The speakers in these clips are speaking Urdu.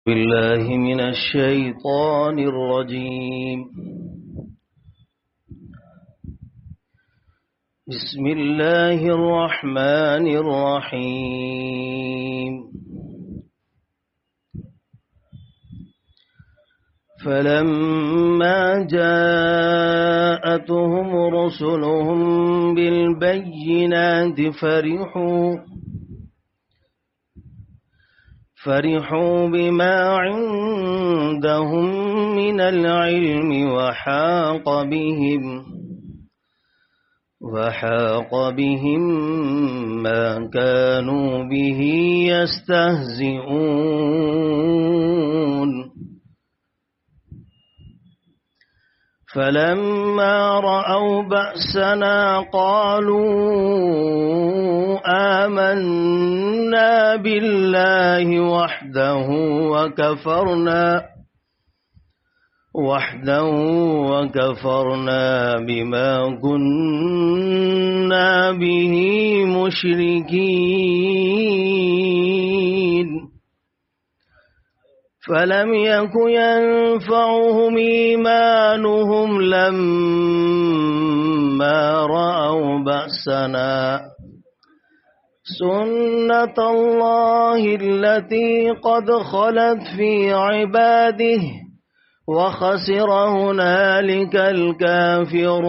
بالله من الشيطان الرجيم. بسم الله الرحمن الرحيم. فلما جاءتهم رسلهم بالبينات فرحوا بما عندهم من العلم وحاق بهم ما كانوا به يستهزئون. فلما رأوا بأسنا قالوا آمنا بالله وكفرنا بما كنا به مشركين. فلم يك ينفعهم إيمانهم لما رأوا بأسنا سنة الله التي قد خلت في عباده وخسر هنالك الكافرون.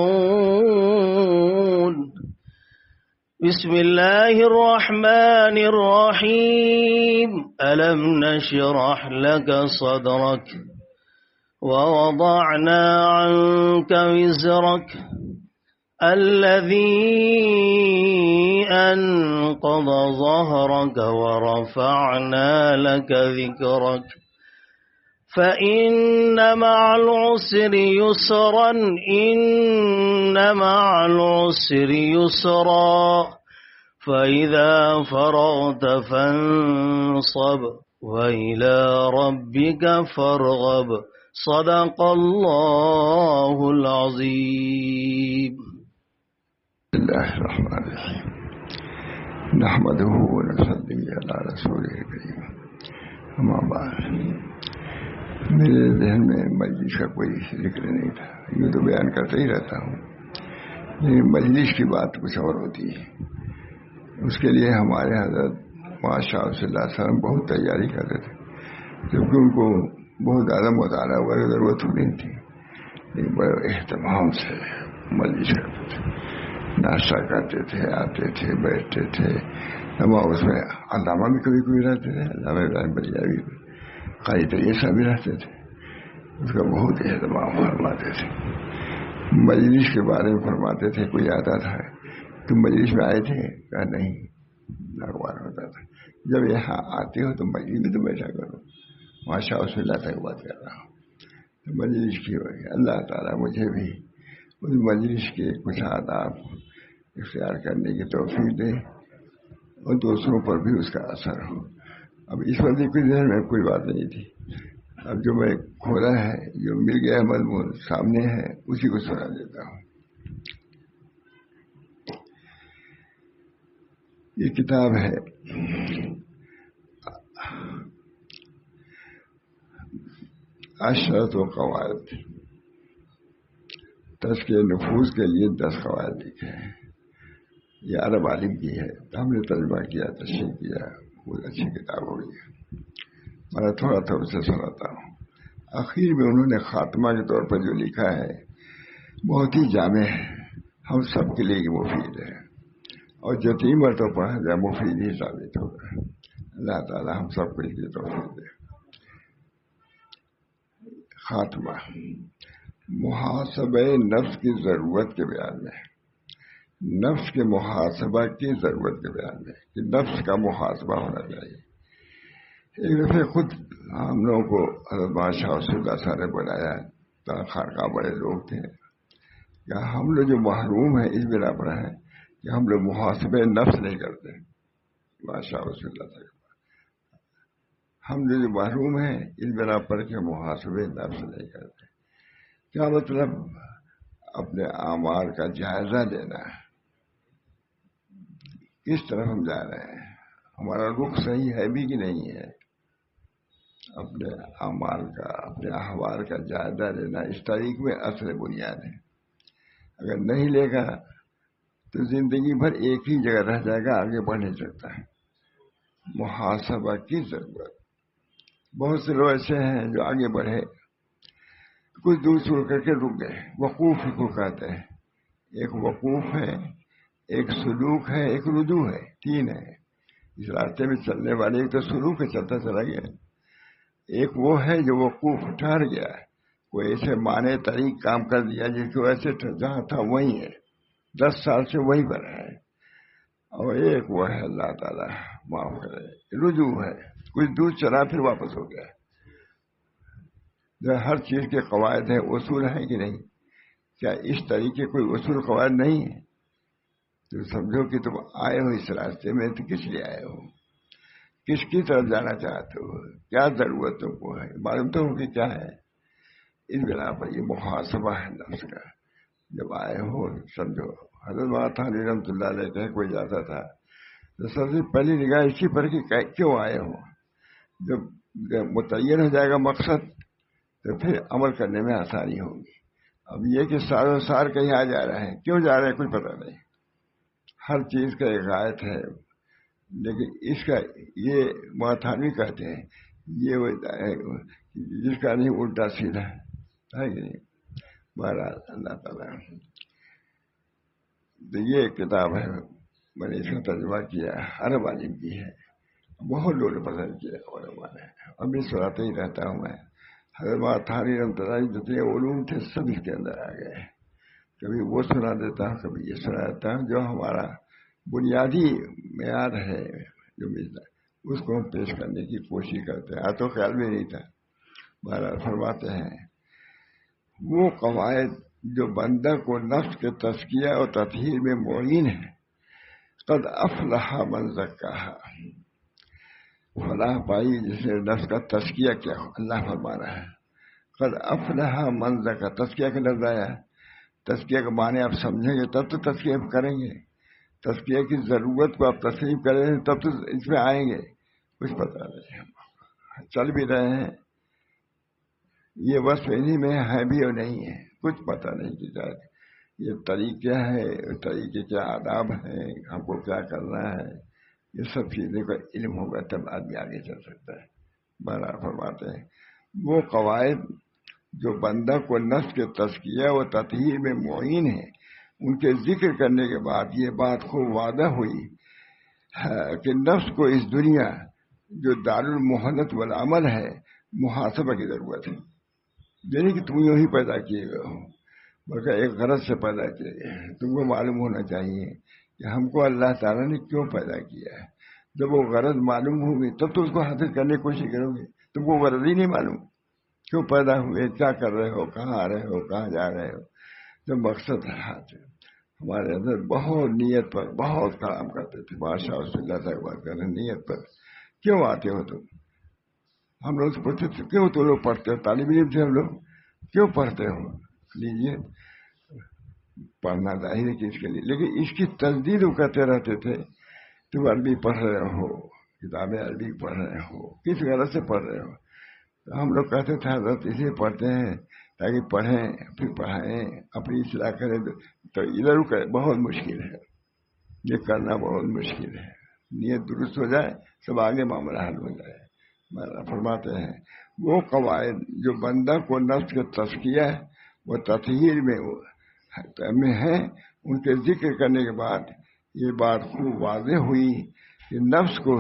بسم الله الرحمن الرحيم. ألم نشرح لك صدرك ووضعنا عنك وزرك الذي أنقض ظهرك ورفعنا لك ذكرك فإن مع العسر يسرا إن مع العسر يسرا فإذا فرغت فانصب وإلى ربك فارغب. صدق الله العظيم. بسم الله الرحمن الرحيم. نحمده ونصلي على رسوله الكريم. اما بعد، میرے ذہن میں مجلس کا کوئی ذکر نہیں تھا. یوں تو بیان کرتا ہی رہتا ہوں، لیکن مجلس کی بات کچھ اور ہوتی ہے. اس کے لیے ہمارے حضرت ماشاء اللہ صلی اللہ علیہ وسلم بہت تیاری کرتے تھے، کیونکہ ان کو بہت زیادہ مطالعہ وغیرہ ضرورت نہیں تھی، لیکن بڑے اہتمام سے مجلس کرتے تھے. ناشتہ کرتے تھے، آتے تھے، بیٹھتے تھے. اس میں علامہ بھی کبھی کوئی رہتے تھے، علامہ ابراہیم بلیاوی بھی، قاری طریقہ بھی رہتے تھے. اس کا بہت اہتمام فرماتے تھے. مجلس کے بارے میں فرماتے تھے. کوئی آتا تھا، تم مجلس میں آئے تھے؟ کہا نہیں. ناگوار ہوتا تھا. جب یہاں آتے ہو تو مجلس میں تو بیٹھا کرو. ماشاء اللہ تک بات کر رہا ہوں. تو مجلس کی وجہ اللہ تعالیٰ مجھے بھی اس مجلس کے کچھ آداب اختیار کرنے کی توفیق دے اور دوسروں پر بھی اس کا اثر ہو. اب اس وقت کچھ دیر میں کوئی بات نہیں تھی. اب جو میں کھولا ہے، جو مل گیا مضمون سامنے ہے، اسی کو سنا دیتا ہوں. یہ کتاب ہے عشرۃ قواعد، تزکیہ نفوس کے لیے 10 قواعد لکھے ہیں. یہ عرب عالم کی ہے، ہم نے ترجمہ کیا، تشریح کیا. بہت اچھی کتاب ہوگی. میں تھوڑا اسے سناتا ہوں. آخر میں انہوں نے خاتمہ کے طور پر جو لکھا ہے بہت ہی جامع ہے، ہم سب کے لیے مفید ہے، اور جتنی مرتبہ پڑھا جائے مفید ہی ثابت ہوگا. اللہ تعالیٰ ہم سب کو اس کی توفیق دے. خاتمہ. محاسبہ نفس کی ضرورت کے بیان میں، نفس کے محاسبہ کی ضرورت کے بیان میں کہ نفس کا محاسبہ ہونا چاہیے. ایک دفعہ خود ہم لوگوں کو حضرت بادشاہ رسول اللہ صاحب نے بنایا. خانقاہ بڑے لوگ تھے کہ ہم لوگ جو محروم ہیں اس بنا پر ہیں کہ ہم لوگ محاسبہ نفس نہیں کرتے. بادشاہ رسول اللہ صاحب ہم لوگ جو محروم ہیں اس بنا پر کہ محاسبہ نفس نہیں کرتے. کیا مطلب؟ اپنے اعمال کا جائزہ لینا ہے. کس طرف ہم جا رہے ہیں، ہمارا رخ صحیح ہے بھی کہ نہیں ہے. اپنے اعمال کا، اپنے احوال کا جائزہ لینا اس تاریخ میں اصل بنیاد ہے. اگر نہیں لے گا تو زندگی بھر ایک ہی جگہ رہ جائے گا، آگے بڑھ نہیں سکتا ہے. محاسبہ کی ضرورت. بہت سے لوگ ایسے ہیں جو آگے بڑھے، کچھ دور چھوڑ کر کے رک گئے. وقوف کو کہتے ہیں. ایک وقوف ہے، ایک سلوک ہے، ایک رجوع ہے. تین ہے اس راستے میں چلنے والے. ایک تو سلوک ہے، چلتا چلا گیا. ایک وہ ہے جو وقوف ٹھہر گیا، کوئی ایسے معنی طریق کام کر دیا جس کو ایسے جہاں تھا وہیں ہے، 10 سال سے وہیں پر ہے. اور ایک وہ ہے اللہ تعالیٰ معاف کرے، رجوع ہے، کچھ دور چلا پھر واپس ہو گیا. ہر چیز کے قواعد ہیں، اصول ہیں کہ نہیں؟ کیا اس طریقے کوئی اصول قواعد نہیں ہے؟ تو سمجھو کہ تم آئے ہو اس راستے میں تو کس لیے آئے ہو، کس کی طرف جانا چاہتے ہو، کیا ضرورت تم کو ہے، معلوم تو ہو کہ کیا ہے. اس بنا پر یہ محاسبہ ہے نفس کا. جب آئے ہو سمجھو. حضرت مولانا رحمۃ اللہ علیہ کہیں کوئی جاتا تھا تو سب سے پہلی نگاہ اسی پر کہ کیوں آئے ہو. جب متعین ہو جائے گا مقصد تو پھر عمل کرنے میں آسانی ہوگی. اب یہ کہ ساروں سار کہیں آ جا رہے ہیں، کیوں جا رہے ہیں کچھ پتہ نہیں. ہر چیز کا ایک غایت ہے، لیکن اس کا یہ معتھانی کہتے ہیں یہ جس کا نہیں الٹا سیدھا ہے کہ نہیں. بہرحال اللہ تعالیٰ. تو یہ کتاب ہے، میں نے اس کا ترجمہ کیا، عرب عالم کی ہے، بہت لوگوں نے پسند کیا علماء نے. ابھی سناتے ہی رہتا ہوں میں. حضرت تھانی رحمۃ جتنے علوم تھے سب اس کے اندر آ گئے. کبھی وہ سنا دیتا ہوں، کبھی یہ سنا دیتا ہوں. جو ہمارا بنیادی معیار ہے جو ملتا ہے اس کو ہم پیش کرنے کی کوشش کرتے ہیں. تو خیال بھی نہیں تھا. بہرحال فرماتے ہیں وہ قواعد جو بندہ کو نفس کے تزکیہ اور تطہیر میں معین ہے، قد افلح من زکاہا. فلاح پائی جس نے نفس کا تزکیہ کیا. اللہ فرما رہا ہے قد افلح من زکا. تزکیہ کا لفظ آیا. تزکیہ کا معنی آپ سمجھیں گے تب تو تزکیہ کریں گے. تزکیہ کی ضرورت کو آپ تسلیم کریں گے تب تو اس میں آئیں گے. کچھ پتہ نہیں، ہم چل بھی رہے ہیں، یہ وصف انہی میں ہے بھی اور نہیں ہے. کچھ پتہ نہیں کہ یہ طریقے ہیں، طریقے کے آداب ہیں، ہم کو کیا کرنا ہے. یہ سب چیزیں کا علم ہوگا تب آدمی آگے چل سکتا ہے. بہرحال فرماتے ہیں وہ قواعد جو بندہ کو نفس کے تزکیہ و تطہیر میں معین ہے، ان کے ذکر کرنے کے بعد یہ بات خوب واضح ہوئی کہ نفس کو اس دنیا جو دارالمحنت والعمل ہے محاسبہ کی ضرورت ہے. یعنی کہ تم یوں ہی پیدا کیے گئے ہو، بلکہ ایک غرض سے پیدا کیے گئے. تم کو معلوم ہونا چاہیے کہ ہم کو اللہ تعالیٰ نے کیوں پیدا کیا ہے. جب وہ غرض معلوم ہوگی تب تو اس کو حاصل کرنے کی کوشش کرو گے. تم کو غرض ہی نہیں معلوم کیوں پیدا ہوئے، کیا کر رہے ہو، کہاں آ رہے ہو، کہاں جا رہے ہو. جو مقصد ہے ہمارے اندر بہت نیت پر بہت کام کرتے تھے. بادشاہ رسول اللہ تک بات کر رہے نیت پر. کیوں آتے ہو تم؟ ہم لوگ سے پوچھتے تھے کیوں تو لوگ پڑھتے ہو، طالب علم تھے ہم لوگ، کیوں پڑھتے ہو؟ لیجیے پڑھنا ظاہر ہے کہ اس کے لیے، لیکن اس کی تجدید وہ کرتے رہتے تھے. تم عربی پڑھ رہے ہو، کتابیں عربی پڑھ رہے ہو، کس غرض سے پڑھ رہے ہو؟ تو ہم لوگ کہتے تھے حضرت اسے پڑھتے ہیں تاکہ پڑھیں پھر پڑھائیں اپنی اصلاح کریں. تو ادھر کرے بہت مشکل ہے، یہ کرنا بہت مشکل ہے. نیت درست ہو جائے سب آگے معاملہ حل ہو جائے. فرماتے ہیں وہ قواعد جو بندہ کو نفس کے تزکیہ و تطہیر میں ہیں، ان کے ذکر کرنے کے بعد یہ بات خوب واضح ہوئی کہ نفس کو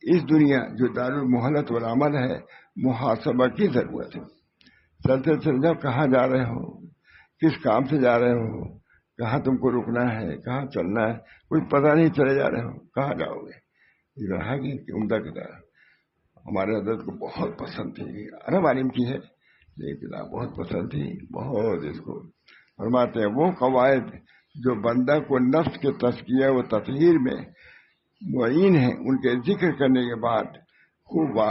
اس دنیا جو دارالمحنت والعمل ہے محاسبہ کی ضرورت ہے. چلتے چل جاؤ، کہاں جا رہے ہو، کس کام سے جا رہے ہو، کہاں تم کو رکنا ہے، کہاں چلنا ہے، کچھ پتہ نہیں چلے جا رہے ہو، کہاں جاؤ گے. یہ رہا کہ عمدہ کتاب ہمارے حضرت کو بہت پسند تھی. عرب عالم کی ہے، یہ کتاب بہت پسند تھی، بہت. اس کو فرماتے ہیں وہ قواعد جو بندہ کو نفس کے تزکیہ و تطہیر میں معین ہیں، ان کے ذکر کرنے کے بعد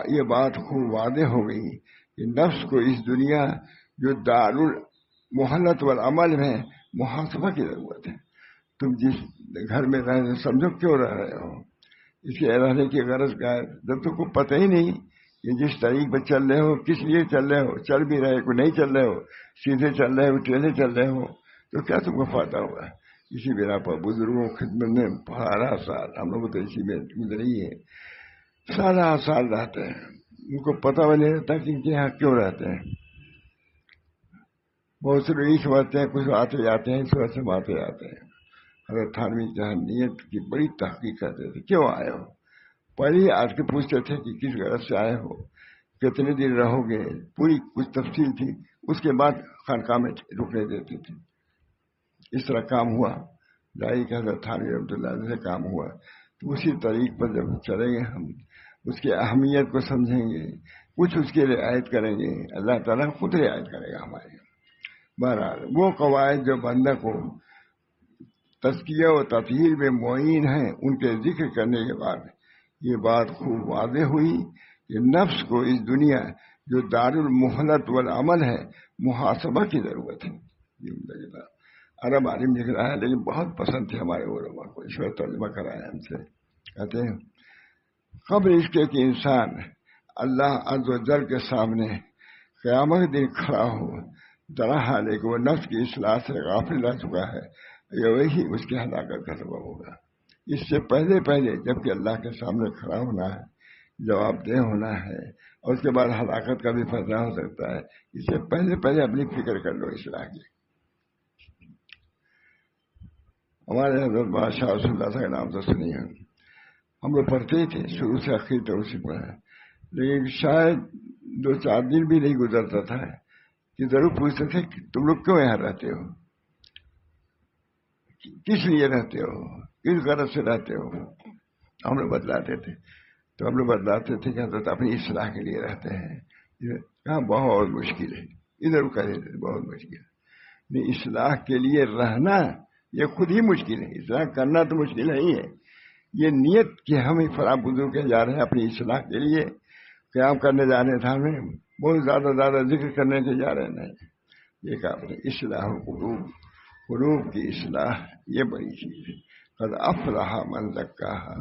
یہ بات خوب واضح ہو گئی کہ نفس کو اس دنیا جو دارالمحنت والعمل میں محاسبہ کی ضرورت ہے. تم جس گھر میں رہ رہے سمجھو کیوں رہ رہے ہو، اس کے رہنے کی غرض کیا ہے. جب تم کو پتہ ہی نہیں کہ جس طریق پر چل رہے ہو کس لیے چل رہے ہو، چل بھی رہے کو نہیں چل رہے ہو، سیدھے چل رہے ہو ٹیڑھے چل رہے ہو، تو کیا تم کو فائدہ ہوگا؟ اسی بنا پر بزرگوں خدمت میں 12 سال ہم لوگ تو اسی میں گزری ہے، 12 سال رہتے ہیں، ان کو پتہ بھی نہیں رہتا کہ ان کے یہاں کیوں رہتے ہیں۔ بہت سے لوگ یہی سمجھتے ہیں کچھ آتے جاتے ہیں، اس وجہ سے آتے جاتے ہیں۔ حضرت تھانوی جہاں نیت کی بڑی تحقیق کرتے تھے، کیوں آئے ہو؟ پہلے ہی آج کے پوچھتے تھے کہ کس غرض سے آئے ہو، کتنے دن رہو گے، پوری کچھ تفصیل تھی، اس کے بعد خانقاہ میں رکنے دیتے تھے۔ اس طرح کام ہوا، دائی کا حضرت تھانوی رحمۃ اللہ علیہ سے کام ہوا، تو اسی طریق پر جب چلیں گے ہم، اس کی اہمیت کو سمجھیں گے، کچھ اس کی رعایت کریں گے، اللہ تعالیٰ خود رعایت کرے گا ہمارے۔ بہرحال وہ قواعد جو بندہ کو تزکیہ و تطہیر میں معین ہیں، ان کے ذکر کرنے کے بعد یہ بات خوب واضح ہوئی کہ نفس کو اس دنیا جو دار المہلت والعمل ہے، محاسبہ کی ضرورت ہے۔ عرب عالم لکھ رہا ہے، لیکن بہت پسند تھے ہمارے علماء کو، اس وقت ترجمہ کرایا ہم سے۔ کہتے ہیں قبل اس کے کہ انسان اللہ عز و جل کے سامنے قیامت دن کھڑا ہو، درا حال ہے کہ وہ نفس کی اصلاح سے غافل رہ چکا ہے، یہ وہی اس کی ہلاکت کا سبب ہوگا۔ اس سے پہلے جبکہ اللہ کے سامنے کھڑا ہونا ہے، جواب دہ ہونا ہے، اور اس کے بعد ہلاکت کا بھی فیصلہ ہو سکتا ہے، اس سے پہلے اپنی فکر کر لو اصلاح کی۔ ہمارے حضرت بادشاہ رسول اللہ صلی اللہ علیہ وسلم کے نام سے سنی ہے، ہم لوگ پڑھتے ہی تھے شروع سے آخر تک اسی پڑھا، لیکن شاید 2-4 دن بھی نہیں گزرتا تھا کہ ضرور پوچھتے تھے کہ تم لوگ کیوں یہاں رہتے ہو، کس لیے رہتے ہو، کس غرض سے رہتے ہو۔ ہم لوگ بتلاتے تھے کہ حضرت اپنی اصلاح کے لیے رہتے ہیں۔ کہاں بہت مشکل ہے، ادھر کہتے تھے بہت مشکل ہے، اصلاح کے لیے رہنا یہ خود ہی مشکل ہے، اصلاح کرنا تو مشکل ہی ہے۔ یہ نیت کہ ہم فلاں بزرگ کے جا رہے ہیں اپنی اصلاح کے لیے، قیام کرنے جا رہے تھے، ہمیں بہت زیادہ ذکر کرنے کے جا رہے نہیں، یہ کہا اپنی اصلاح قلوب کی اصلاح یہ بڑی چیز ہے۔ قد افلح من زکاہا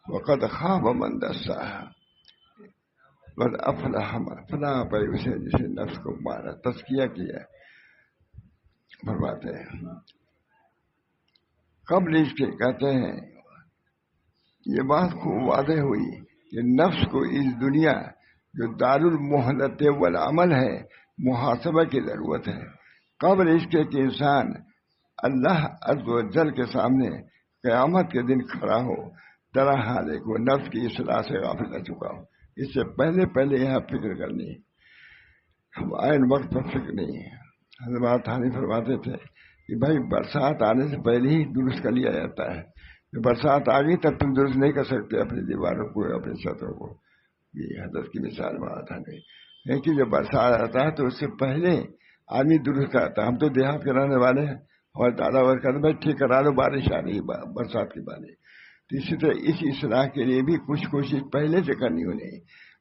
وقد خاب من دساہا۔ قد افلح من فلاح پر اسے جسے نفس کو مارا، تزکیہ کیا، فرماتے ہیں قبل اس کے کہتے ہیں یہ بات خوب واضح ہوئی کہ نفس کو اس دنیا جو دار المہلت والعمل ہے، محاسبہ کی ضرورت ہے، قبل اس کے کہ انسان اللہ عز و جل کے سامنے قیامت کے دن کھڑا ہو، درا حال ہے کہ وہ نفس کی اصلاح سے غافل رہ چکا ہو۔ اس سے پہلے یہاں فکر کرنی ہے، ہم عین وقت پر فکر نہیں ہے۔ حضرت تھانی فرماتے تھے کہ بھائی برسات آنے سے پہلے ہی درست کر لیا جاتا ہے، جب برسات آ گئی تب تم درست نہیں کر سکتے اپنی دیواروں کو، اپنی چھتوں کو۔ یہ حضرت کی مثال بات ہے کہ جب برسات آتا ہے تو اس سے پہلے آدمی درست کرتا ہے۔ ہم تو دیہات کے رہنے والے ہیں، اور دادا ور کہتے بھائی ٹھیک کرا لو، بارش آ رہی ہے، برسات کی بارش۔ تو اسی طرح اس اصلاح کے لیے بھی کچھ کوشش پہلے سے کرنی ہونی،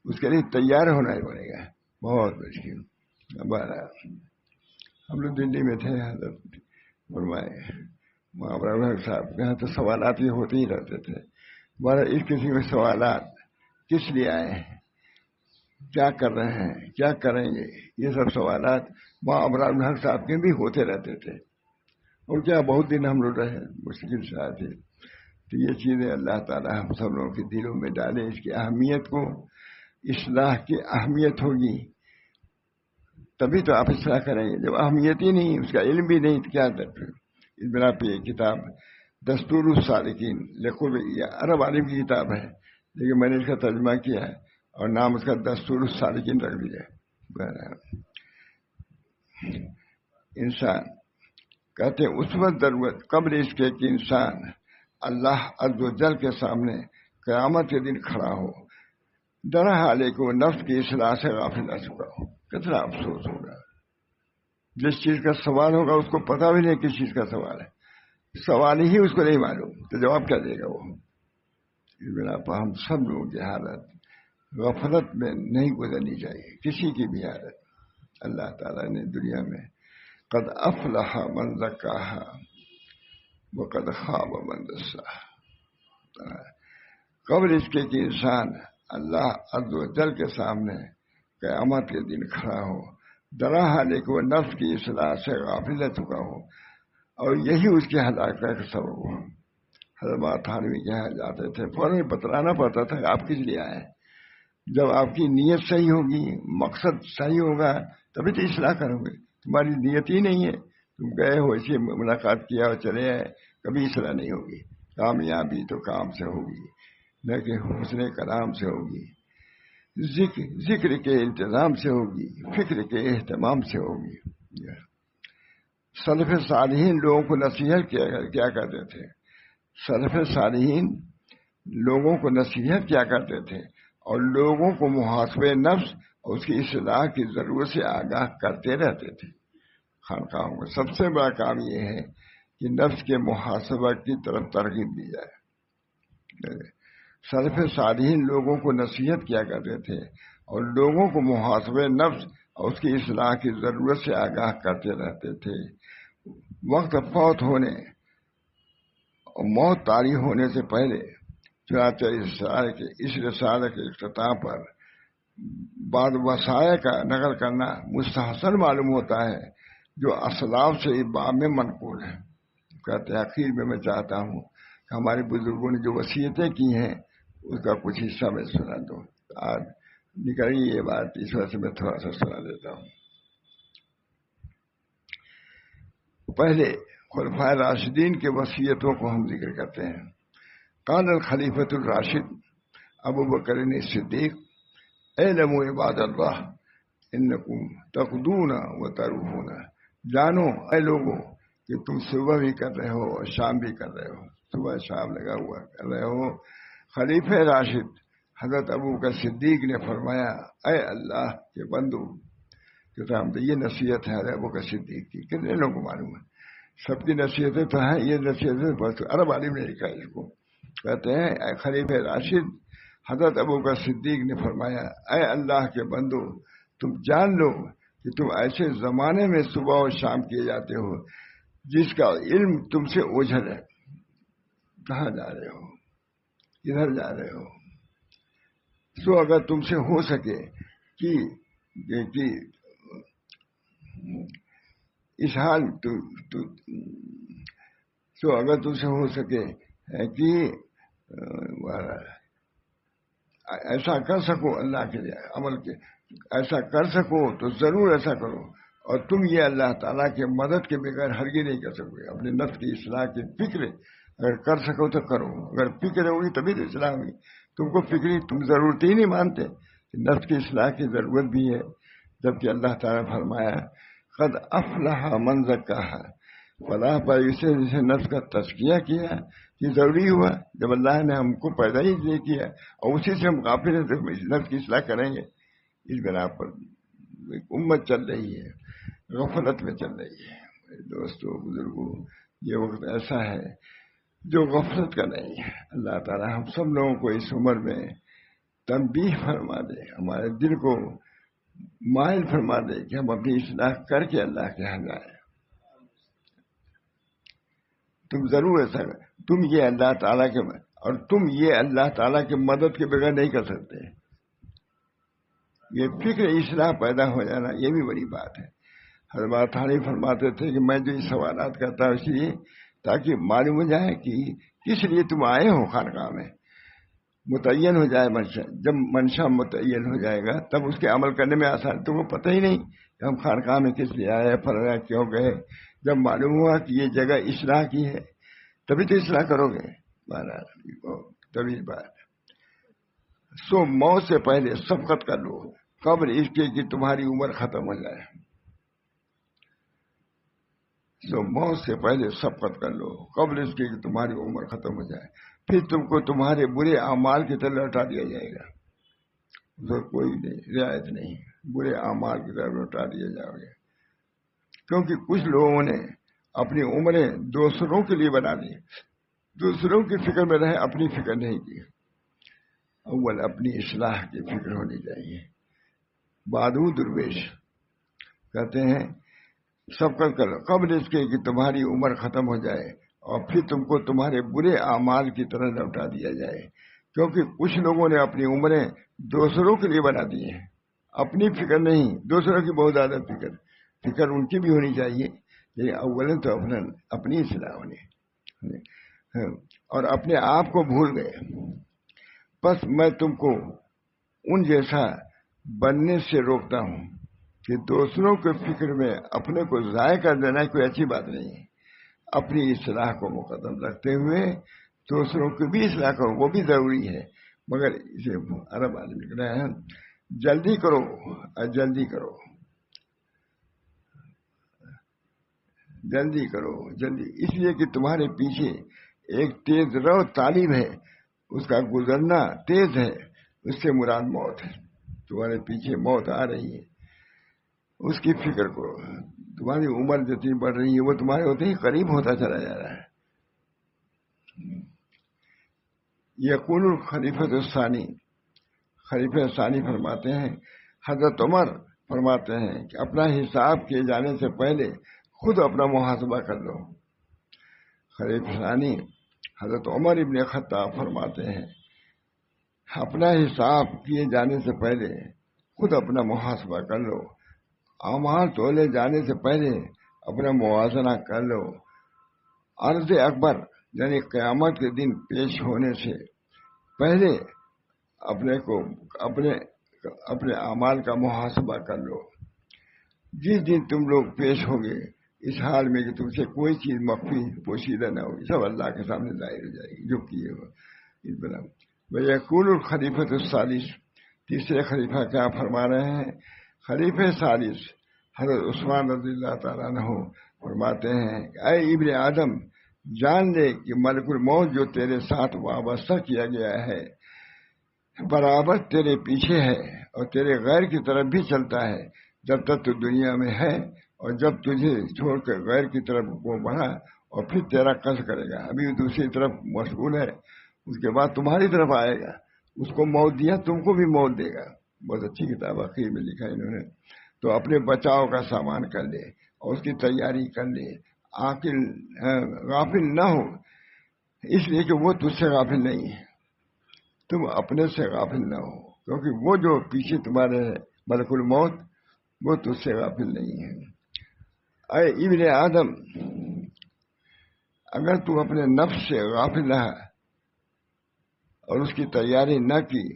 اس کے لیے تیار ہونا ہی پڑے گا، بہت مشکل۔ ہم لوگ دلی میں تھے، حضرت فرمائے محمد صاحب کے یہاں تو سوالات یہ ہوتے ہی رہتے تھے، ہمارا اس قسم کے سوالات، کس لیے آئے ہیں، کیا کر رہے ہیں، کیا کریں گے، یہ سب سوالات وہاں ابرار الحق صاحب کے بھی ہوتے رہتے تھے، اور کیا بہت دن ہم لوگ رہے، مشکل سے آئے تھے۔ تو یہ چیزیں اللہ تعالیٰ ہم سب لوگوں کے دلوں میں ڈالے، اس کی اہمیت کو، اصلاح کی اہمیت ہوگی تبھی تو آپ اصلاح کریں گے، جب اہمیت ہی نہیں، اس کا علم بھی نہیں تو کیا کرتے۔ اس بنا پہ یہ کتاب دستور السالکین لقب، یہ عرب عالم کی کتاب ہے، لیکن میں نے اس کا ترجمہ کیا ہے اور نام اس کا دستور السالکین رکھ دیا ہے۔ انسان کہتے ہیں اس وقت ضرورت قبل اس کے کہ انسان اللہ عز و جل کے سامنے قیامت کے دن کھڑا ہو، ڈرا حال ہے کہ وہ نفس کی اصلاح سے غافل رہ چکا ہو۔ کتنا افسوس ہوگا، جس چیز کا سوال ہوگا اس کو پتا بھی نہیں کس چیز کا سوال ہے، سوال ہی اس کو نہیں معلوم تو جواب کیا دے گا وہ۔ اس بنا پر ہم سب لوگوں کی حالت غفلت میں نہیں گزرنی چاہیے، کسی کی بھی حالت۔ اللہ تعالیٰ نے دنیا میں قد افلح من زکاہا وقد خاب من دساہا، قبل اس کے کہ انسان اللہ عز و جل کے سامنے قیامت کے دن کھڑا ہو، درا حالے کہ وہ نفس کی اصلاح سے غافل رہ چکا ہو، اور یہی اس کی ہلاکت کا سبب ہو۔ حضرت تھانوی کہا جاتے تھے فوراً بتلانا پڑتا تھا کہ آپ کس لیے آئے۔ جب آپ کی نیت صحیح ہوگی، مقصد صحیح ہوگا، تبھی تو اصلاح کرو گے۔ تمہاری نیت ہی نہیں ہے، تم گئے ہو اسی ملاقات کیا اور چلے آئے، کبھی اصلاح نہیں ہوگی۔ کامیابی تو کام سے ہوگی، نہ کہ حسن کلام سے ہوگی، ذکر کے انتظام سے ہوگی، فکر کے اہتمام سے ہوگی۔ سلف صالحین لوگوں کو نصیحت کیا کرتے تھے، سلف صالحین لوگوں کو نصیحت کیا کرتے تھے اور لوگوں کو محاسبہ نفس اور اس کی اصلاح کی ضرورت سے آگاہ کرتے رہتے تھے۔ خانقاہوں کا سب سے بڑا کام یہ ہے کہ نفس کے محاسبہ کی طرف ترغیب دی جائے۔ سلف صالحین لوگوں کو نصیحت کیا کرتے تھے اور لوگوں کو محاسبہ نفس اور اس کی اصلاح کی ضرورت سے آگاہ کرتے رہتے تھے۔ وقت فوت ہونے اور موت طاری ہونے سے پہلے چنانچہ اس رسالے کے اختتام پر بعض وصایا کا نقل کرنا مستحسن معلوم ہوتا ہے جو اسلاف سے اس باب میں منقول ہے۔ کہتے ہیں آخر میں چاہتا ہوں کہ ہمارے بزرگوں نے جو وصیتیں کی ہیں اس کا کچھ حصہ میں سنا دوں۔ آج نکل گئی یہ بات، اس وجہ سے میں تھوڑا سا سنا دیتا ہوں۔ پہلے خلفائے راشدین کے وصیتوں کو ہم ذکر کرتے ہیں۔ قال الخلیفۃ الراشد ابو بکر صدیق اعلموا عباد اللہ انکم تغدون وتروحون، جانو اے لوگوں کہ تم صبح بھی کر رہے ہو اور شام بھی کر رہے ہو، صبح شام لگا ہوا کر رہے ہو۔ خلیفہ راشد حضرت ابو بکر صدیق نے فرمایا اے اللہ کے بندو، کہ یہ نصیحت ہے حضرت ابو بکر صدیق کی، کتنے لوگوں کو معلوم ہے؟ سب کی نصیحتیں تو ہیں، یہ نصیحتیں بس عرب عالم نے لکھا اس کو۔ کہتے ہیں اے خلیفہ راشد حضرت ابو بکر صدیق نے فرمایا اے اللہ کے بندو، تم جان لو کہ تم ایسے زمانے میں صبح اور شام کیے جاتے ہو جس کا علم تم سے اوجھل ہے۔ کہاں جا رہے ہو، کدھر جا رہے ہو؟ سو اگر تم سے ہو سکے کہ اس حال سو اگر تم سے ہو سکے کہ ایسا کر سکو اللہ کے لیے عمل کے، ایسا کر سکو تو ضرور ایسا کرو، اور تم یہ اللہ تعالیٰ کے مدد کے بغیر ہرگز نہیں کر سکو گے۔ اپنے نفس کی اصلاح کی فکر اگر کر سکو تو کرو، اگر فکر ہوگی تبھی تو اصلاح ہوگی۔ تم کو فکری تم ضرورت ہی نہیں مانتے کہ نفس کی اصلاح کی ضرورت بھی ہے، جبکہ اللہ تعالیٰ نے فرمایا قد افلح من زکاہا، فلاح پر اسے جسے نفس کا تزکیہ کیا، یہ ضروری ہوا جب اللہ نے ہم کو پیدا ہی نہیں کیا اور اسی سے ہم غافل ہیں تو نفس کی اصلاح کریں گے۔ اس بنا پر امت چل رہی ہے، غفلت میں چل رہی ہے۔ دوستو بزرگوں، یہ وقت ایسا ہے جو غفلت کا نہیں ہے۔ اللہ تعالیٰ ہم سب لوگوں کو اس عمر میں تنبیہ فرما دے، ہمارے دل کو مائل فرما دے کہ ہم اپنی اصلاح کر کے اللہ کے یہاں جائیں۔ تم ضرور ایسا کر، تم یہ اللہ تعالیٰ کے اور تم یہ اللہ تعالیٰ کی مدد کے بغیر نہیں کر سکتے۔ یہ فکر اصلاح پیدا ہو جانا یہ بھی بڑی بات ہے۔ حضرت تھانی فرماتے تھے کہ میں جو یہ سوالات کرتا ہوں اس لیے تاکہ معلوم ہو جائے کہ کس لیے تم آئے ہو خانقاہ میں، متعین ہو جائے منشا۔ جب منشا متعین ہو جائے گا تب اس کے عمل کرنے میں آسان۔ تم کو پتہ ہی نہیں کہ ہم خانقاہ میں کس لیے آئے، فلاں کیوں گئے۔ جب معلوم ہوا کہ یہ جگہ اصلاح کی ہے تبھی تو اصلاح کرو گے، تبھی بات۔ سو موت سے پہلے سبقت کر لو قبل اس کے کہ تمہاری عمر ختم ہو جائے۔ سو موت سے پہلے سبقت کر لو قبل اس کے کہ تمہاری عمر ختم ہو جائے، پھر تم کو تمہارے برے اعمال کی طرف لوٹا دیا جائے گا۔ تو کوئی نہیں، رعایت نہیں، برے اعمال کی طرف لوٹا دیا جاؤ گے۔ کیونکہ کچھ لوگوں نے اپنی عمریں دوسروں کے لیے بنا دی، دوسروں کی فکر میں رہے، اپنی فکر نہیں کی۔ اول اپنی اصلاح کی فکر ہونی چاہیے۔ بادو درویش کہتے ہیں سبقت کرو قبل اس کے کہ تمہاری عمر ختم ہو جائے اور پھر تم کو تمہارے برے اعمال کی طرح لوٹا دیا جائے۔ کیونکہ کچھ لوگوں نے اپنی عمریں دوسروں کے لیے بنا دی ہیں، اپنی فکر نہیں، دوسروں کی بہت زیادہ فکر ان کی بھی ہونی چاہیے، لیکن اولن تو اپنی اصلاح ہونی، اور اپنے آپ کو بھول گئے۔ بس میں تم کو ان جیسا بننے سے روکتا ہوں کہ دوسروں کے فکر میں اپنے کو ضائع کر دینا کوئی اچھی بات نہیں ہے۔ اپنی اصلاح کو مقدم رکھتے ہوئے دوسروں کی بھی اصلاح کرو، وہ بھی ضروری ہے، مگر اسے عرب آدمی لکھ رہے ہیں جلدی کرو، جلدی کرو، جلدی کرو، جلدی، اس لیے کہ تمہارے پیچھے ایک تیز رو طالب ہے، اس کا گزرنا تیز ہے، اس سے مراد موت ہے۔ تمہارے پیچھے موت آ رہی ہے، اس کی فکر کرو۔ تمہاری عمر جتنی بڑھ رہی ہے وہ تمہارے ہوتے ہی قریب ہوتا چلا جا رہا ہے۔ یقول الخلیفۃ الثانی، خلیفہ ثانی فرماتے ہیں، حضرت عمر فرماتے ہیں کہ اپنا حساب کیے جانے سے پہلے خود اپنا محاسبہ کر لو۔ خلیفہ ثانی حضرت عمر ابن خطاب فرماتے ہیں، اپنا حساب کیے جانے سے پہلے خود اپنا محاسبہ کر لو، اعمال تولے جانے سے پہلے اپنا موازنہ کر لو۔ عرض اکبر یعنی قیامت کے دن پیش ہونے سے پہلے اپنے اعمال کا محاسبہ کر لو۔ جس دن تم لوگ پیش ہوگے اس حال میں کہ تم سے کوئی چیز مخفی پوشیدہ نہ ہوگی، سب اللہ کے سامنے ظاہر ہو جائے گی جو کیے ہو۔ وَيَقُولُ الْخَلِيفَةُ الثَّالِثُ، تیسرے خلیفہ کیا فرما رہے ہیں؟ خلیفہ ثالث حضرت عثمان رضی اللہ تعالیٰ عنہ فرماتے ہیں، اے ابن آدم، جان لے کہ ملک الموت جو تیرے ساتھ وابستہ کیا گیا ہے برابر تیرے پیچھے ہے اور تیرے غیر کی طرف بھی چلتا ہے جب تک تو دنیا میں ہے، اور جب تجھے چھوڑ کر غیر کی طرف وہ بڑھا اور پھر تیرا قصد کرے گا، ابھی دوسری طرف مشغول ہے، اس کے بعد تمہاری طرف آئے گا، اس کو موت دیا تم کو بھی موت دے گا۔ بہت اچھی کتاب اخیر میں لکھا انہوں نے۔ تو اپنے بچاؤ کا سامان کر لے اور اس کی تیاری کر لے، غافل نہ ہو، اس لیے کہ وہ تجھ سے غافل نہیں ہے، تم اپنے سے غافل نہ ہو، کیونکہ وہ جو پیچھے تمہارے ملک الموت وہ تجھ سے غافل نہیں ہے۔ اے ابن آدم، اگر تو اپنے نفس سے غافل رہا اور اس کی تیاری نہ کی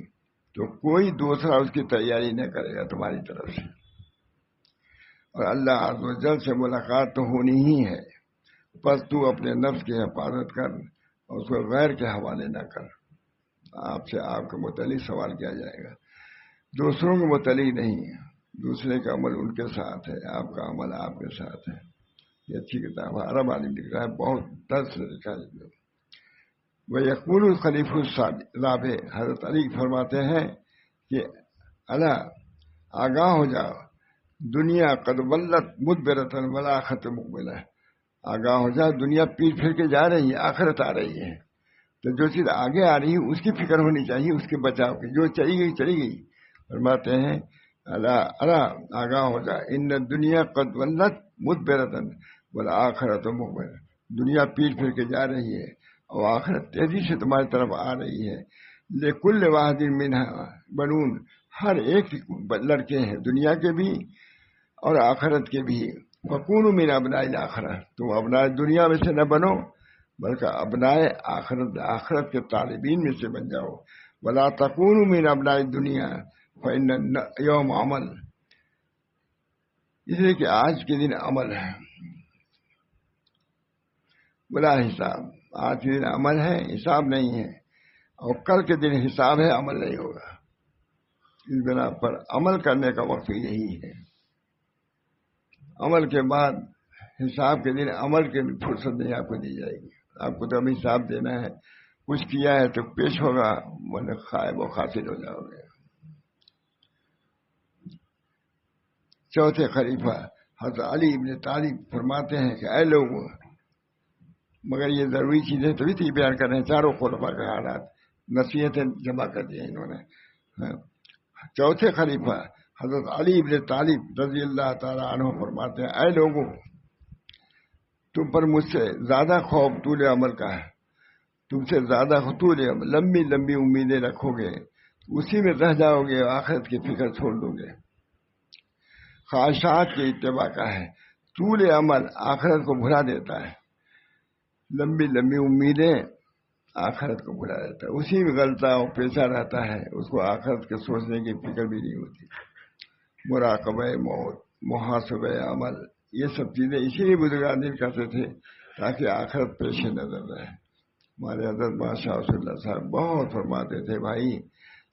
تو کوئی دوسرا اس کی تیاری نہ کرے گا تمہاری طرف سے، اور اللہ عز و جل سے ملاقات تو ہونی ہی ہے، بس تو اپنے نفس کی حفاظت کر اور اس کو غیر کے حوالے نہ کر۔ آپ سے آپ کے متعلق سوال کیا جائے گا، دوسروں کے متعلق نہیں، دوسرے کا عمل ان کے ساتھ ہے، آپ کا عمل آپ کے ساتھ ہے۔ یہ اچھی کتاب ہے، عرب عالم لکھ رہا ہے، بہت درس لکھا ہے۔ وَيَقُولُ الْخَلِيفُ الرَّابِعُ، حضرت علی فرماتے ہیں کہ اللہ آگاہ ہو جاؤ، دنیا قد ولت مدبرۃ والآخرۃ مقبلہ، آگاہ ہو جاؤ دنیا پیٹ پھر کے جا رہی ہے، آخرت آ رہی ہے، تو جو چیز آگے آ رہی ہے اس کی فکر ہونی چاہیے، اس کے بچاؤ کی، جو چلی گئی چلی گئی۔ فرماتے ہیں اللہ آگاہ ہو جا، ان الدنیا قد ولت مدبرۃ والآخرۃ مقبلہ، دنیا پیٹ پھر کے جا رہی ہے اور آخرت تیزی سے تمہاری طرف آ رہی ہے۔ لکل واحد منھا بنون، ہر ایک لڑکے ہیں، دنیا کے بھی اور آخرت کے بھی۔ فکونوا من ابناء الآخرہ، تم ابناء دنیا میں سے نہ بنو بلکہ ابناء آخرت کے طالبین میں سے بن جاؤ۔ ولا تکونوا من ابناء الدنیا فإن یوم عمل، اس لیے کہ آج کے دن عمل ہے، بلا حساب، آج کے دن عمل ہے، حساب نہیں ہے، اور کل کے دن حساب ہے، عمل نہیں ہوگا۔ اس بنا پر عمل کرنے کا وقت یہی ہے، عمل کے بعد حساب کے دن عمل کی فرصت نہیں آپ کو دی جائے گی، آپ کو تو ابھی حساب دینا ہے، کچھ کیا ہے تو پیش ہوگا، ورنہ خائب و خاسر ہو جاؤ گے۔ چوتھے خلیفہ حضرت علی ابن طالب فرماتے ہیں کہ اے لوگوں، مگر یہ ضروری چیزیں تبھی تو بیان کر رہے ہیں، چاروں خلفاء کے حالات، نصیحتیں جمع کر دی انہوں نے۔ چوتھے خلیفہ حضرت علی ابن طالب رضی اللہ تعالیٰ عنہ فرماتے ہیں، اے لوگوں، تم پر مجھ سے زیادہ خوف طول عمل کا ہے، تم سے زیادہ خطول لمبی لمبی امیدیں رکھو گے، اسی میں رہ جاؤ گے، آخرت کی فکر چھوڑ دو گے۔ خواہشات کے اتباع کا ہے، طول عمل آخرت کو بھلا دیتا ہے، لمبی لمبی امیدیں آخرت کو بھلا دیتا ہے، اسی میں غلطہ و پیچھا رہتا ہے، اس کو آخرت کے سوچنے کی فکر بھی نہیں ہوتی۔ مراقبہ موت، محاسبہ عمل، یہ سب چیزیں اسی لیے بزرگان دین کرتے تھے تاکہ آخرت پیش نظر رہے۔ ہمارے حضرت بادشاہ رسول اللہ صاحب بہت فرماتے تھے، بھائی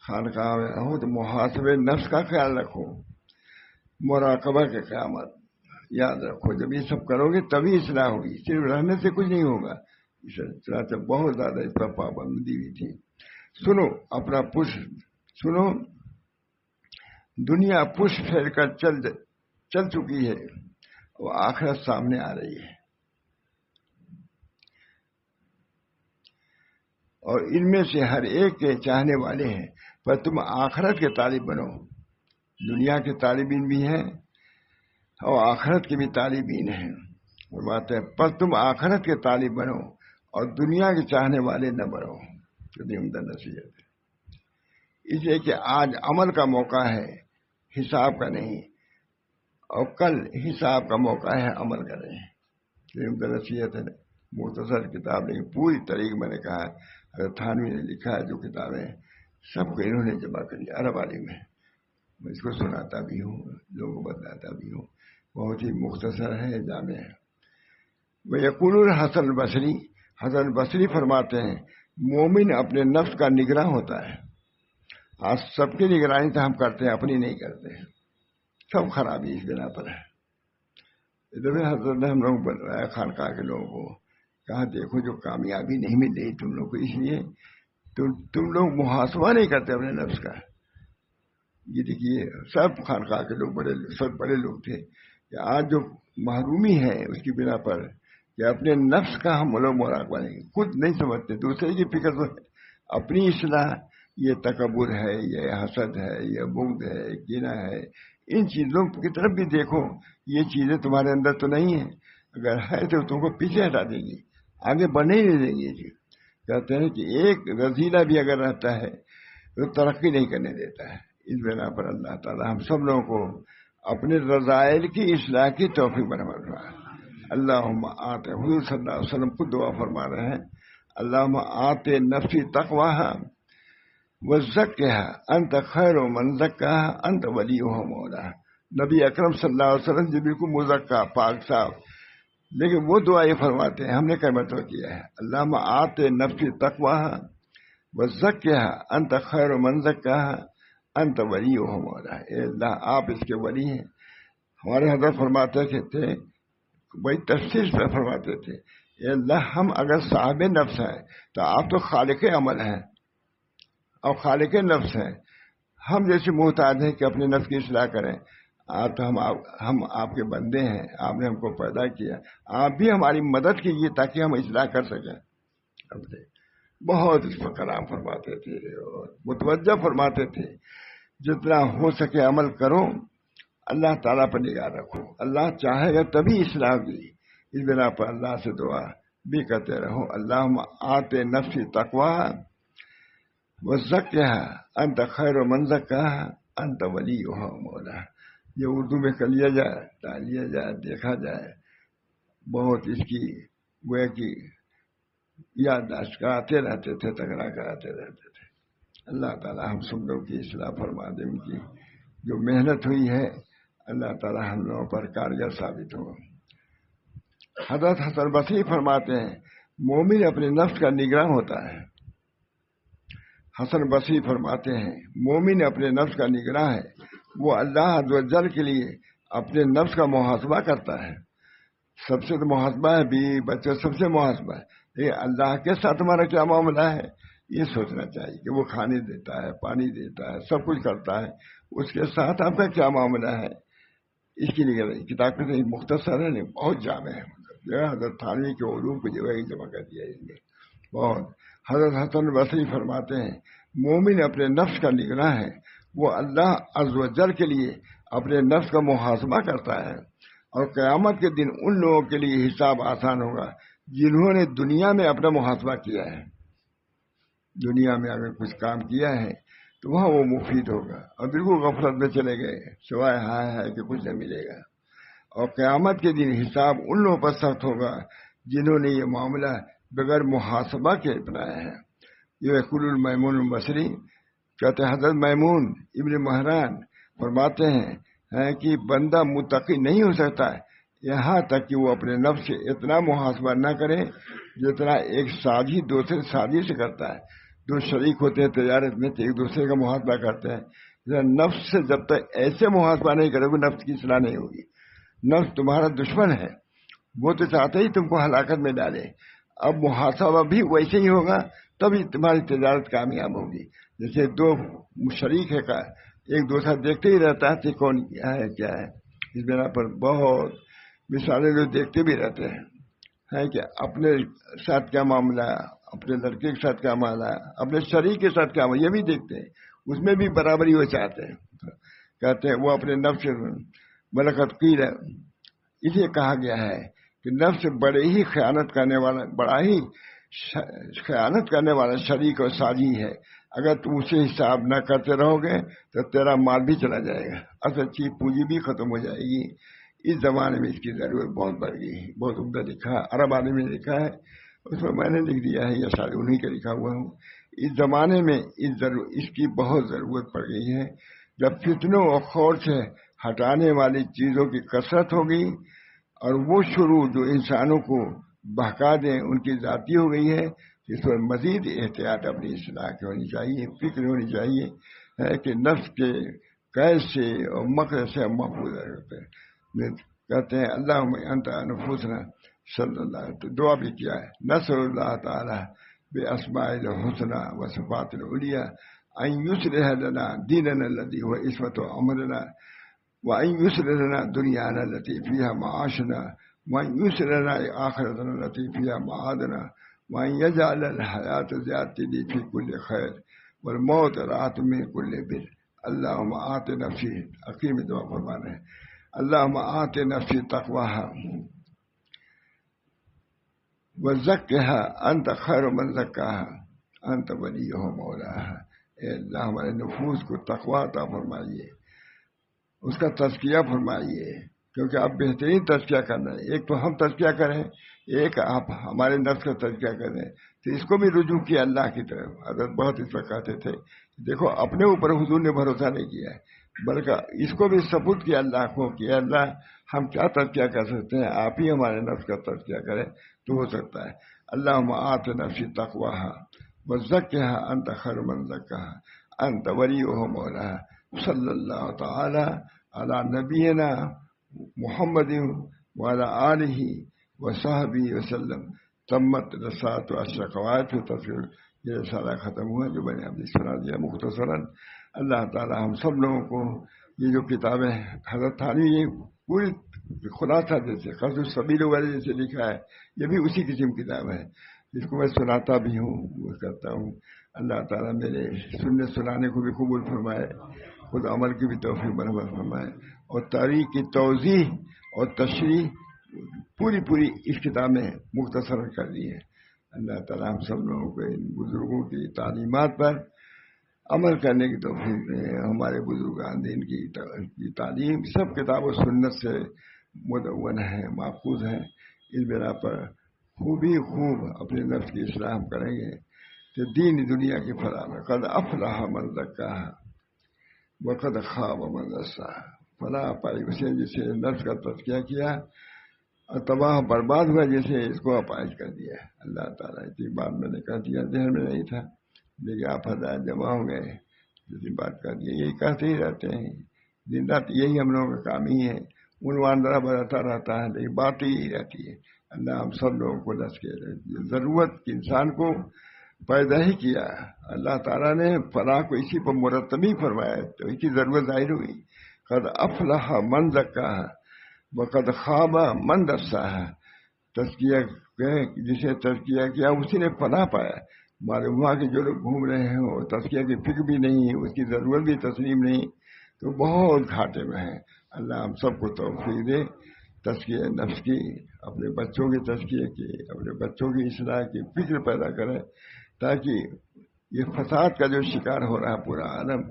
خانقاہ میں رہو تو محاسبہ نفس کا خیال رکھو، مراقبہ کے قیامت یاد رکھو، جب یہ سب کرو گے تبھی اصلاح ہوگی، صرف رہنے سے کچھ نہیں ہوگا۔ چنانچہ بہت زیادہ اس پر پابندی بھی تھی۔ سنو اپنا پش سنو، دنیا پش پھیر کر چل چکی ہے، وہ آخرت سامنے آ رہی ہے، اور ان میں سے ہر ایک کے چاہنے والے ہیں، پر تم آخرت کے طالب بنو۔ دنیا کے طالبین بھی ہیں اور آخرت کے بھی طالبین ہیں، وہ بات ہے، پر تم آخرت کے طالب بنو اور دنیا کے چاہنے والے نہ بنو۔ کتنی عمدہ نصیحت ہے، اس لیے کہ آج عمل کا موقع ہے، حساب کا نہیں، اور کل حساب کا موقع ہے، عمل کریں۔ کتنی عمدہ نصیحت ہے، مختصر کتاب نہیں، پوری طریقے میں نے کہا ہے، حضرت تھانوی نے لکھا ہے جو کتابیں سب کو انہوں نے جمع کری عرب عالم میں، میں اس کو سناتا بھی ہوں، لوگوں کو بتاتا بھی ہوں، بہت ہی مختصر ہے، جامع ہے۔ وہ یقول حسن البصری، حسن البصری فرماتے ہیں مومن اپنے نفس کا نگراں ہوتا ہے۔ آج سب کی نگرانی تو ہم کرتے ہیں، اپنی نہیں کرتے، سب خرابی اس بنا پر ہے۔ ادھر حضرت نے ہم لوگ بنوایا خانقاہ کے لوگوں کو، کہا دیکھو جو کامیابی نہیں مل رہی تم لوگ کو، اس لیے تم لوگ محاسبہ نہیں کرتے اپنے نفس کا۔ یہ دیکھیے سب خانقاہ کے لوگ سب بڑے لوگ تھے، کہ آج جو محرومی ہے اس کی بنا پر کہ اپنے نفس کا ہم لوگ مراقبہ نہیں، خود نہیں سمجھتے، دوسرے کی فکر تو ہے، اپنی اصلاح، یہ تکبر ہے، یہ حسد ہے، یہ بغض ہے، کینہ ہے، ان چیزوں کی طرف بھی دیکھو، یہ چیزیں تمہارے اندر تو نہیں ہیں، اگر ہے تو تم کو پیچھے ہٹا دیں گی، آگے بڑھنے ہی نہیں دیں گے۔ جی کہتے ہیں کہ ایک رذیلہ بھی اگر رہتا ہے تو ترقی نہیں کرنے دیتا ہے۔ اس بنا پر اللہ تعالی ہم سب لوگوں کو اپنے رذائل کی اصلاح کی توفیق بنوا۔ اللہم آتے، حضور صلی اللہ علیہ وسلم خود دعا فرما رہے ہیں، اللہم آتے نفسی تقواہا وزکھا انت خیر من زکاہا انت ولیہا مولاہا۔ نبی اکرم صلی اللہ علیہ وسلم جو بالکل مزکا، پاک صاف، لیکن وہ دعا یہ فرماتے ہیں، ہم نے کئی مرتبہ کیا ہے، اللہم آتے نفسی تقواہا وزکھا انت خیر من زکاہا انت ولیہا مولاہا۔ اے اللہ آپ اس کے ولی ہیں۔ ہمارے حضرت فرماتے تھے، بڑی تفصیل سے فرماتے تھے، اے اللہ ہم اگر صاحب نفس ہیں تو آپ تو خالق عمل ہیں اور خالق نفس ہیں، ہم جیسے محتاج ہیں کہ اپنے نفس کی اصلاح کریں، تو ہم آپ کے بندے ہیں، آپ نے ہم کو پیدا کیا، آپ بھی ہماری مدد کیجیے تاکہ ہم اصلاح کر سکیں اپنے۔ بہت اس پر کلام فرماتے تھے اور متوجہ فرماتے تھے، جتنا ہو سکے عمل کرو، اللہ تعالیٰ پر نگاہ رکھو، اللہ چاہے گا تبھی اصلاح ہوگی۔ اس بنا پر اللہ سے دعا بھی کرتے رہو، اللہم آتے نفسی تقواہا وزکھا انت خیر من زکاہا انت ولیہا مولاہا۔ یہ اردو میں کر لیا جائے، لیا جائے، دیکھا جائے، بہت اس کی گویا کی یادداشت کراتے رہتے تھے، تکرار کراتے رہتے تھے۔ اللہ تعالیٰ ہم سب لوگ کی اصلاح فرما دے، ان کی جو محنت ہوئی ہے اللہ تعالیٰ ہم لوگوں پر کارگر ثابت ہو۔ حضرت حسن بصری فرماتے ہیں مومن اپنے نفس کا نگراں ہوتا ہے۔ حسن بصری فرماتے ہیں مومن اپنے نفس کا نگراں ہے، وہ اللہ عز و جل کے لیے اپنے نفس کا محاسبہ کرتا ہے۔ سب سے تو محاسبہ ہے، بیوی بچے سب سے محاسبہ ہے، لیکن اللہ کے ساتھ ہمارا کیا معاملہ ہے یہ سوچنا چاہیے کہ وہ کھانے دیتا ہے، پانی دیتا ہے، سب کچھ کرتا ہے، اس کے ساتھ آپ کا کیا معاملہ ہے، اس کی نگرانی۔ کتاب میں مختصر ہے نہیں، بہت جامع ہے، حضرت تھانوی کے علوم کو جو ہے جمع کر دیا اس میں بہت۔ حضرت حسن بصری فرماتے ہیں مومن اپنے نفس کا نگراں ہے، وہ اللہ عز و جل کے لیے اپنے نفس کا محاسبہ کرتا ہے، اور قیامت کے دن ان لوگوں کے لیے حساب آسان ہوگا جنہوں نے دنیا میں اپنا محاسبہ کیا ہے۔ دنیا میں اگر کچھ کام کیا ہے تو وہاں وہ مفید ہوگا، اور بالکل غفلت میں چلے گئے سوائے ہائے کہ کچھ نہ ملے گا۔ اور قیامت کے دن حساب ان لوگوں پر سخت ہوگا جنہوں نے یہ معاملہ بغیر محاسبہ کے اپنایا ہے۔ یہ یقول المیمون البصری کہتے ہیں، حضرت میمون ابن مہران فرماتے ہیں کہ بندہ متقی نہیں ہو سکتا یہاں تک کہ وہ اپنے نفس سے اتنا محاسبہ نہ کرے جتنا ایک سازی دوسرے سازی سے کرتا ہے۔ دو شریک ہوتے ہیں تجارت میں تو ایک دوسرے کا محاسبہ کرتے ہیں، نفس سے جب تک ایسے محاسبہ نہیں کرے گا نفس کی اصلاح نہیں ہوگی۔ نفس تمہارا دشمن ہے، وہ تو چاہتے ہی تم کو ہلاکت میں ڈالے۔ اب محاسبہ بھی ویسے ہی ہوگا تبھی تمہاری تجارت کامیاب ہوگی۔ جیسے دو شریک ہے کا ایک دوسرا دیکھتے ہی رہتا ہے کہ کون کیا ہے، اس بنا پر بہت مثالیں جو دیکھتے بھی رہتے ہیں کہ اپنے ساتھ کیا معاملہ، اپنے لڑکے کے ساتھ کیا معاملہ، اپنے شریک کے ساتھ کیا معاملہ، یہ بھی دیکھتے ہیں، اس میں بھی برابری وہ چاہتے ہیں۔ کہتے ہیں وہ اپنے نفس ملکت قیل، اسے کہا گیا ہے کہ نفس بڑا ہی خیانت کرنے والا شریک اور سازی ہے۔ اگر تم اسے حساب نہ کرتے رہو گے تو تیرا مال بھی چلا جائے گا، اصل چیز پونجی بھی ختم ہو جائے گی۔ اس زمانے میں اس کی ضرورت بہت بڑھ گئی ہے۔ بہت عمدہ لکھا ہے، عرب آدمی نے لکھا ہے، اس میں میں نے لکھ دیا ہے، یا شاید انہیں کا لکھا ہوا ہوں۔ اس زمانے میں اس کی بہت ضرورت پڑ گئی ہے، جب فتنوں اور خور سے ہٹانے والی چیزوں کی کثرت ہوگی اور وہ شروع جو انسانوں کو بہکا دیں ان کی ذاتی ہو گئی ہے، اس پر مزید احتیاط اپنی اصلاح کی ہونی چاہیے، فکر ہونی چاہیے کہ نفس کے قید سے اور مکر سے محفوظ رہتے ہیں۔ کہتے ہیں اللہم انت نفوسنا صلی اللہ، تو دعا بھی کیا ہے، نسأل اللہ تعالی باسماء الحسنى وصفات العلیٰ ان یصلح لنا دیننا الذی هو عصمت امرنا، وان یصلح لنا دنیانا التي فيها معاشنا، وان یصلح لنا آخرتنا التي فيها معادنا، وان یجعل الحیاة زیادتی لی فی کل خیر والموت راحت من کل بر۔ اللہم آت نفسی، عقیم دعا فرمانا ہے، اللہم آت نفسی تقواہا وزکھا انت خیر من زکاہا انت ولیہ مولاہا۔ اے اللہ ہمارے نفوس کو تقوی عطا فرمائیے، اس کا تزکیہ فرمائیے، کیونکہ آپ بہترین تزکیہ کرنا ہے۔ ایک تو ہم تزکیہ کریں، ایک آپ ہمارے نفس کا تزکیہ کریں، تو اس کو بھی رجوع کیا اللہ کی طرف۔ حضرت بہت اس وقت کہتے تھے، دیکھو اپنے اوپر حضور نے بھروسہ نہیں کیا ہے، بلکہ اس کو بھی ثبوت کیا اللہ کو کہ اللہ ہم کیا تزکیہ کر سکتے ہیں، آپ ہی ہمارے نفس کا تزکیہ کریں تو ہو سکتا ہے۔ اللہم آت نفسی تقواہا وزکھا انت خیر من زکاہا انت ولیہ مولاہا۔ صلی اللہ تعالی علی نبینا محمد وعلی آلہ وصحبہ وسلم۔ تمت رسالۃ عشر قواعد فی تفسیر۔ یہ رسالہ ختم ہوا جو میں نے ابھی سنا دیا مختصراً۔ اللہ تعالی ہم سب لوگوں کو یہ جو کتابیں حضرت تھانوی یہ پوری خلاصہ جیسے قصد السبیل وغیرہ جیسے لکھا ہے، یہ بھی اسی قسم کتاب ہے جس کو میں سناتا بھی ہوں، وہ کرتا ہوں۔ اللہ تعالیٰ میرے سنانے کو بھی قبول فرمائے، خود عمل کی بھی توفیق برابر فرمائے، اور تاریخ کی توضیح اور تشریح پوری اس کتاب میں مختصر کر دی ہے۔ اللہ تعالیٰ ہم سب لوگوں کو ان بزرگوں کی تعلیمات پر عمل کرنے کی توفیق دے۔ ہمارے بزرگان دین کی تعلیم سب کتاب و سنت سے مدون ہے، محفوظ ہے۔ اس بنا پر خوب اپنے نفس کی اصلاح کریں گے کہ دین دنیا کی فلاح میں قد افلح من زکاہا وقد خاب من دساہا۔ فلاح پائی اسے جسے نفس کا تزکیہ کیا، اور تباہ برباد ہوا جیسے اس کو اپائج کر دیا۔ اللہ تعالیٰ اتنی بات میں نے کہہ دیا، ذہن میں نہیں تھا، لیکن آپ حضرات جمع ہو گئے، جتنی بات کر دی یہی کہتے ہی رہتے ہیں، دن رات یہی ہم لوگوں کا کام ہی ہے۔ عنوان ذرا بدلتا رہتا ہے لیکن بات یہی رہتی ہے۔ اللہ ہم سب لوگوں کو ضرورت انسان کو پیدا ہی کیا، اللہ تعالیٰ نے فلاح کو اسی پر مرتبی فرمایا تو اس کی ضرورت ظاہر ہوئی۔ قد افلح من زکاہا وقد خاب من دساہا۔ تزکیہ جسے تزکیہ کیا اسی نے فلاح پایا۔ معلوم ہوا کہ جو لوگ گھوم رہے ہیں اور تزکیہ کی فکر بھی نہیں ہے، اس کی ضرورت بھی تسلیم نہیں، تو بہت گھاٹے میں ہیں۔ اللہ ہم سب کو توفیق دے تزکیہ نفس کی، اپنے بچوں کے تزکیہ کی، اپنے بچوں کی اصلاح کی فکر پیدا کرے، تاکہ یہ فساد کا جو شکار ہو رہا ہے پورا عالم،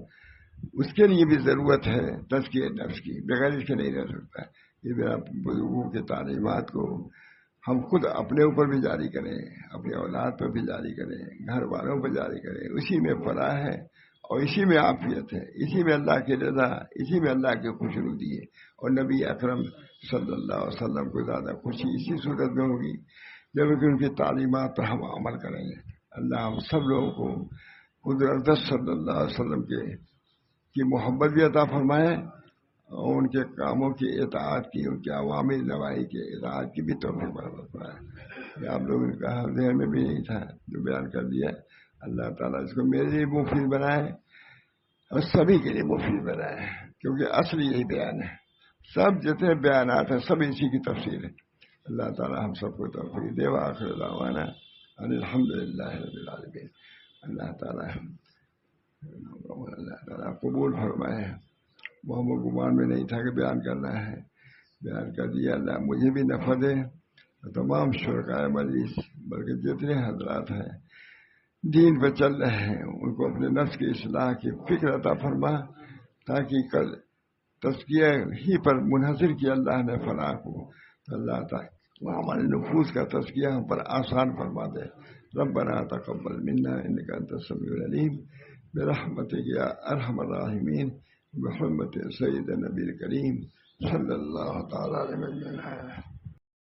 اس کے لیے بھی ضرورت ہے تزکیہ نفس کی، بغیر اس کے نہیں رہ سکتا. یہ میرا بزرگوں کے تعلیمات کو ہم خود اپنے اوپر بھی جاری کریں، اپنے اولاد پر بھی جاری کریں، گھر والوں پر جاری کریں. اسی میں فلاح ہے اور اسی میں عافیت ہے، اسی میں اللہ کی رضا، اسی میں اللہ کی خوشنودی ہے. اور نبی اکرم صلی اللہ علیہ وسلم کو زیادہ خوشی اسی صورت میں ہوگی جبکہ ان کی تعلیمات پر ہم عمل کریں گے. اللہ ہم سب لوگوں کو حضرت صلی اللہ علیہ وسلم کی محبت بھی عطا فرمائے اور ان کے کاموں کی اطاعت کی، ان کے عوامی نواحی کے اطاعت کی بھی توفیق عطا فرمائے. یہ آپ لوگوں نے کہا ذہن میں بھی نہیں تھا جو بیان کر دیا. اللہ تعالیٰ اس کو میرے لیے مفید بنائے اور سبھی کے لیے مفید بنائے، کیونکہ اصل یہی بیان ہے. سب جتنے بیانات ہیں سب اسی کی تفسیر ہے. اللہ تعالیٰ ہم سب کو توفیق دے. وآخر دعوانا ان الحمدللہ رب العالمین. اللہ تعالیٰ قبول فرمائے. محمد گمان میں نہیں تھا کہ بیان کرنا ہے، بیان کر دیا. اللہ مجھے بھی نفع دے، تمام شرکائے مجلس بلکہ جتنے حضرات ہیں دین پہ چل رہے ہیں ان کو اپنے نفس کی اصلاح کی فکر عطا فرما، تاکہ کل تزکیہ ہی پر منحصر کیا اللہ نے فلاح کو. تو اللہ تعالیٰ ہمارے نفوس کا تزکیہ ہم پر آسان فرما دے. ربنا تقبل منا انک انت السمیع العلیم برحمتک یا ارحم الراحمین بحرمت سید نبی کریم صلی اللہ تعالی علیہ وسلم.